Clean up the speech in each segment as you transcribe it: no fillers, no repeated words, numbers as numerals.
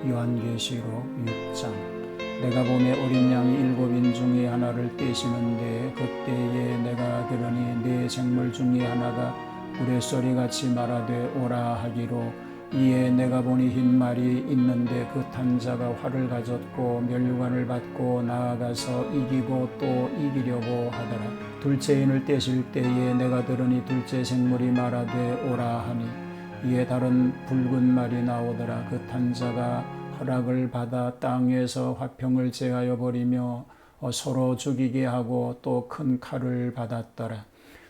요한계시록 6장. 내가 보매 어린 양이 7인 중에 하나를 떼시는데 그때에 내가 들으니 네 생물 중에 하나가 우레소리같이 말하되 오라 하기로, 이에 내가 보니 흰 말이 있는데 그 탄 자가 활을 가졌고 면류관을 받고 나아가서 이기고 또 이기려고 하더라. 둘째 인을 떼실 때에 내가 들으니 둘째 생물이 말하되 오라 하니, 이에 다른 붉은 말이 나오더라. 그 탄 자가 허락을 받아 땅에서 화평을 제하여 버리며 서로 죽이게 하고 또 큰 칼을 받았더라.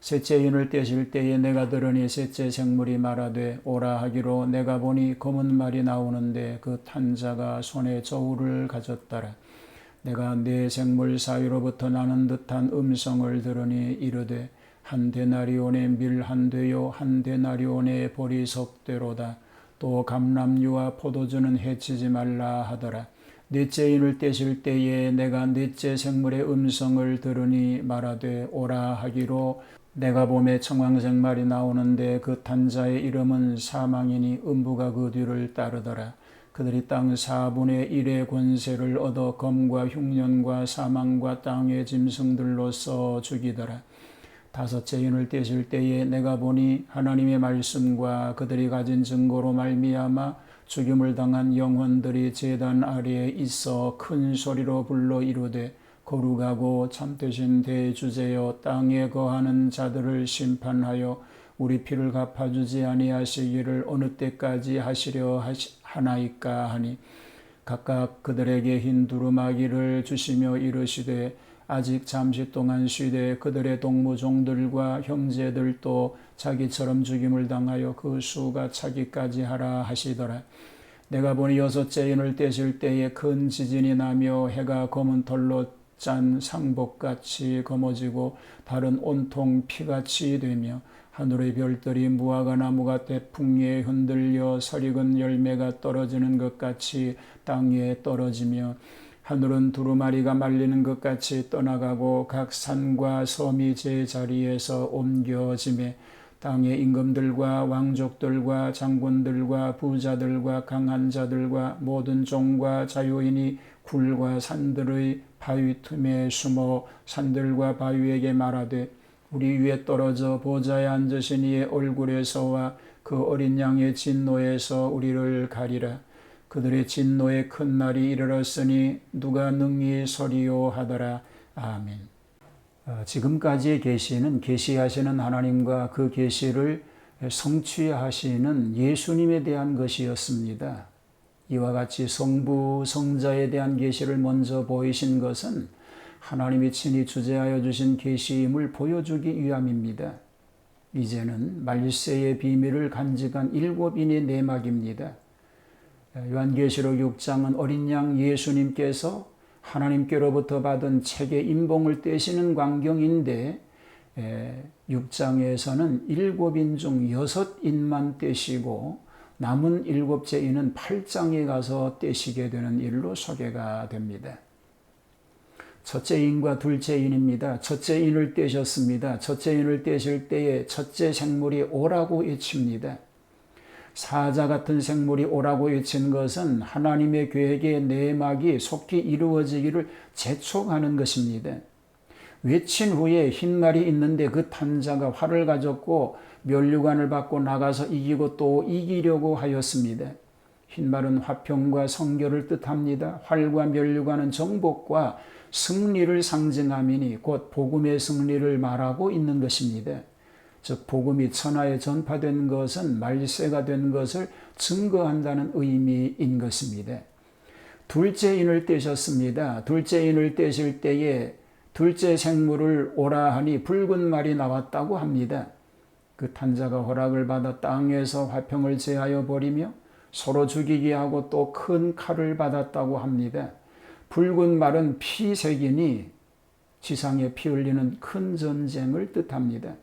셋째 인을 떼실 때에 내가 들으니 셋째 생물이 말하되 오라 하기로, 내가 보니 검은 말이 나오는데 그 탄 자가 손에 저울을 가졌더라. 내가 네 생물 사이로부터 나는 듯한 음성을 들으니 이르되, 한 데나리온의 밀 한 되요 한 데나리온의 보리석대로다. 또 감람류와 포도주는 해치지 말라 하더라. 넷째 인을 떼실 때에 내가 넷째 생물의 음성을 들으니 말하되 오라 하기로, 내가 보매 청황색 말이 나오는데 그 탄 자의 이름은 사망이니 음부가 그 뒤를 따르더라. 그들이 땅 4분의 1의 권세를 얻어 검과 흉년과 사망과 땅의 짐승들로서 죽이더라. 다섯째 인을 떼실 때에 내가 보니 하나님의 말씀과 그들이 가진 증거로 말미암아 죽임을 당한 영혼들이 제단 아래에 있어 큰 소리로 불러 이르되, 거룩하고 참되신 대주제여, 땅에 거하는 자들을 심판하여 우리 피를 갚아주지 아니하시기를 어느 때까지 하시려 하나이까 하니, 각각 그들에게 흰 두루마기를 주시며 이르시되, 아직 잠시 동안 쉬되 그들의 동무종들과 형제들도 자기처럼 죽임을 당하여 그 수가 차기까지 하라 하시더라. 내가 보니 여섯째 인을 떼실 때에 큰 지진이 나며 해가 검은 털로 짠 상복같이 검어지고 달은 온통 피같이 되며 하늘의 별들이 무화과 나무가 태풍에 흔들려 설익은 열매가 떨어지는 것 같이 땅에 떨어지며, 하늘은 두루마리가 말리는 것 같이 떠나가고 각 산과 섬이 제자리에서 옮겨지매, 땅의 임금들과 왕족들과 장군들과 부자들과 강한 자들과 모든 종과 자유인이 굴과 산들의 바위 틈에 숨어 산들과 바위에게 말하되, 우리 위에 떨어져 보좌에 앉으신 이의 얼굴에서와 그 어린 양의 진노에서 우리를 가리라. 그들의 진노의 큰 날이 이르렀으니 누가 능히 서리요 하더라. 아멘. 지금까지의 계시는 계시하시는 하나님과 그 계시를 성취하시는 예수님에 대한 것이었습니다. 이와 같이 성부, 성자에 대한 계시를 먼저 보이신 것은 하나님이 친히 주재하여 주신 계시임을 보여주기 위함입니다. 이제는 말세의 비밀을 간직한 7인의 내막입니다. 요한계시록 6장은 어린 양 예수님께서 하나님께로부터 받은 책의 인봉을 떼시는 광경인데, 6장에서는 7인 중 6인만 떼시고 남은 7째 인은 8장에 가서 떼시게 되는 일로 소개가 됩니다. 첫째 인과 둘째 인입니다. 첫째 인을 떼셨습니다. 첫째 인을 떼실 때에 첫째 생물이 오라고 외칩니다. 사자 같은 생물이 오라고 외친 것은 하나님의 계획의 내막이 속히 이루어지기를 재촉하는 것입니다. 외친 후에 흰 말이 있는데 그 탄 자가 활을 가졌고 면류관을 받고 나가서 이기고 또 이기려고 하였습니다. 흰 말은 화평과 성결을 뜻합니다. 활과 면류관은 정복과 승리를 상징함이니 곧 복음의 승리를 말하고 있는 것입니다. 즉 복음이 천하에 전파된 것은 말세가 된 것을 증거한다는 의미인 것입니다. 둘째 인을 떼셨습니다. 둘째 인을 떼실 때에 둘째 생물을 오라 하니 붉은 말이 나왔다고 합니다. 그 탄 자가 허락을 받아 땅에서 화평을 제하여 버리며 서로 죽이게 하고 또 큰 칼을 받았다고 합니다. 붉은 말은 피색이니 지상에 피 흘리는 큰 전쟁을 뜻합니다.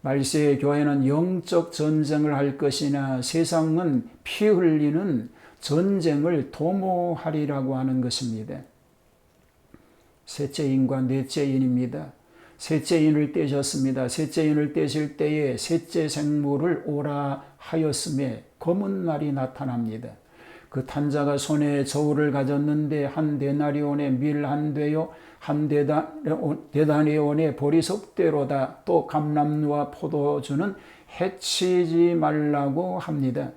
말세의 교회는 영적 전쟁을 할 것이나 세상은 피 흘리는 전쟁을 도모하리라고 하는 것입니다. 셋째 인과 넷째 인입니다. 셋째 인을 떼셨습니다. 셋째 인을 떼실 때에 셋째 생물을 오라 하였음에 검은 말이 나타납니다. 그 탄자가 손에 저울을 가졌는데 한 데나리온에 밀 한 되요 한 데나리온에 보리석대로다. 또 감람류와 포도주는 해치지 말라고 합니다.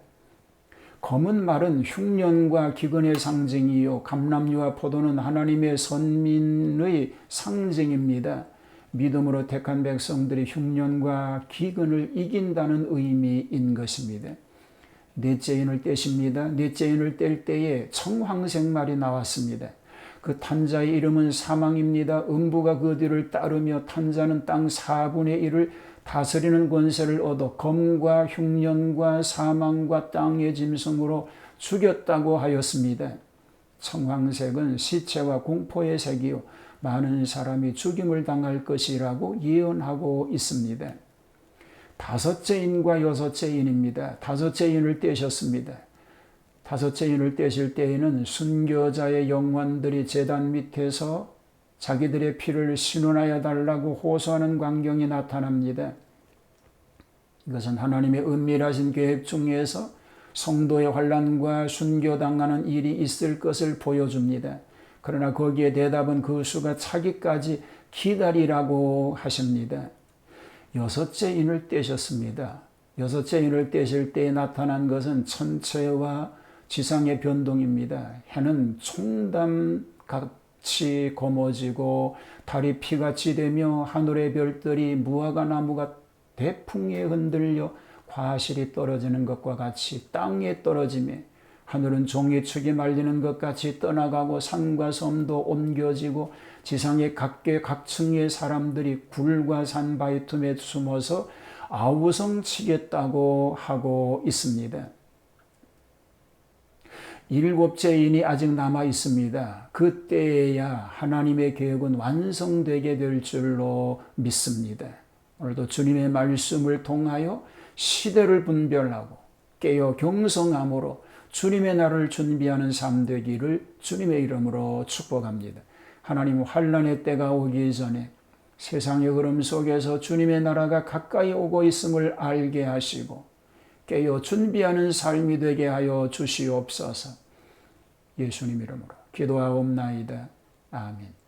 검은 말은 흉년과 기근의 상징이요 감람류와 포도는 하나님의 선민의 상징입니다. 믿음으로 택한 백성들이 흉년과 기근을 이긴다는 의미인 것입니다. 넷째 인을 떼십니다. 넷째 인을 뗄 때에 청황색 말이 나왔습니다. 그 탄자의 이름은 사망입니다. 음부가 그 뒤를 따르며 탄자는 땅 4분의 1을 다스리는 권세를 얻어 검과 흉년과 사망과 땅의 짐승으로 죽였다고 하였습니다. 청황색은 시체와 공포의 색이요 많은 사람이 죽임을 당할 것이라고 예언하고 있습니다. 다섯째 인과 여섯째 인입니다. 다섯째 인을 떼셨습니다. 다섯째 인을 떼실 때에는 순교자의 영혼들이 제단 밑에서 자기들의 피를 신원하여 달라고 호소하는 광경이 나타납니다. 이것은 하나님의 은밀하신 계획 중에서 성도의 환난과 순교당하는 일이 있을 것을 보여줍니다. 그러나 거기에 대답은 그 수가 차기까지 기다리라고 하십니다. 여섯째 인을 떼셨습니다. 여섯째 인을 떼실 때에 나타난 것은 천체와 지상의 변동입니다. 해는 총담같이 거머쥐고 달이 피같이 되며 하늘의 별들이 무화과 나무가 대풍에 흔들려 과실이 떨어지는 것과 같이 땅에 떨어지며 하늘은 종이축이 말리는 것 같이 떠나가고 산과 섬도 옮겨지고 지상의 각계각층의 사람들이 굴과 산 바위틈에 숨어서 아우성치겠다고 하고 있습니다. 일곱째 인이 아직 남아 있습니다. 그때에야 하나님의 계획은 완성되게 될 줄로 믿습니다. 오늘도 주님의 말씀을 통하여 시대를 분별하고 깨어 경성함으로 주님의 날을 준비하는 삶 되기를 주님의 이름으로 축복합니다. 하나님 환난의 때가 오기 전에 세상의 흐름 속에서 주님의 나라가 가까이 오고 있음을 알게 하시고 깨어 준비하는 삶이 되게 하여 주시옵소서. 예수님 이름으로 기도하옵나이다. 아멘.